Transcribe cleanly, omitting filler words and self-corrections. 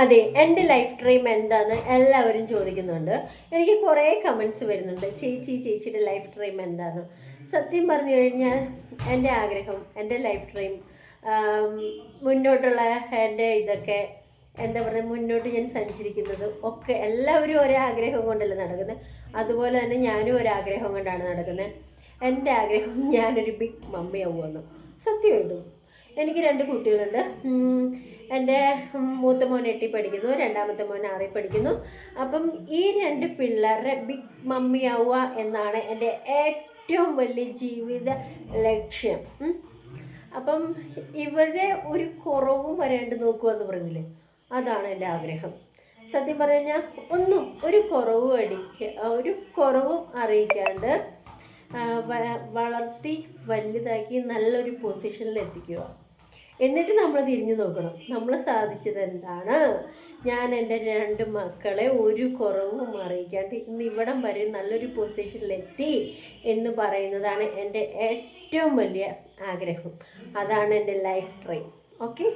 അതെ, എൻ്റെ life dream എന്താന്ന് എല്ലാവരും ചോദിക്കുന്നുണ്ട്. എനിക്ക് കുറേ കമൻസ് വരുന്നുണ്ട്, ചേച്ചിയുടെ ലൈഫ് ഡ്രീം എന്താന്ന്. സത്യം പറഞ്ഞു കഴിഞ്ഞാൽ എൻ്റെ ആഗ്രഹം, എൻ്റെ ലൈഫ് ഡ്രീം, മുന്നോട്ടുള്ള എൻ്റെ ഇതൊക്കെ എന്താ പറയുക, മുന്നോട്ട് ഞാൻ സഞ്ചരിക്കുന്നത് ഒക്കെ എല്ലാവരും ഒരേ ആഗ്രഹം കൊണ്ടല്ലേ നടക്കുന്നത്. അതുപോലെ തന്നെ ഞാനും ഒരാഗ്രഹം കൊണ്ടാണ് നടക്കുന്നത്. എൻ്റെ ആഗ്രഹം ഞാനൊരു ബിഗ് മമ്മിയാവുമെന്ന്. സത്യമായിട്ടും എനിക്ക് രണ്ട് കുട്ടികളുണ്ട്. എൻ്റെ മൂത്ത മോൻ 8ൽ പഠിക്കുന്നു, രണ്ടാമത്തെ മോൻ 6ൽ പഠിക്കുന്നു. അപ്പം ഈ രണ്ട് പിള്ളേരുടെ ബിഗ് മമ്മിയാവുക എന്നാണ് എൻ്റെ ഏറ്റവും വലിയ ജീവിത ലക്ഷ്യം. അപ്പം ഇവരെ ഒരു കുറവും വരാണ്ട് നോക്കുകയെന്ന് പറഞ്ഞില്ലേ, അതാണ് എൻ്റെ ആഗ്രഹം. സത്യം പറഞ്ഞു കഴിഞ്ഞാൽ ഒരു കുറവും അറിയിക്കാണ്ട് വളർത്തി വലുതാക്കി നല്ലൊരു പൊസിഷനിൽ എത്തിക്കുക. എന്നിട്ട് നമ്മൾ തിരിഞ്ഞു നോക്കണം, നമ്മൾ സാധിച്ചത് എന്താണ്. ഞാൻ എൻ്റെ രണ്ട് മക്കളെ ഒരു കുറവും അറിയിക്കാണ്ട് ഇന്ന് ഇവിടം വരെ നല്ലൊരു പൊസിഷനിലെത്തി എന്ന് പറയുന്നതാണ് എൻ്റെ ഏറ്റവും വലിയ ആഗ്രഹം. അതാണ് എൻ്റെ ലൈഫ് ഡ്രീം. ഓക്കെ.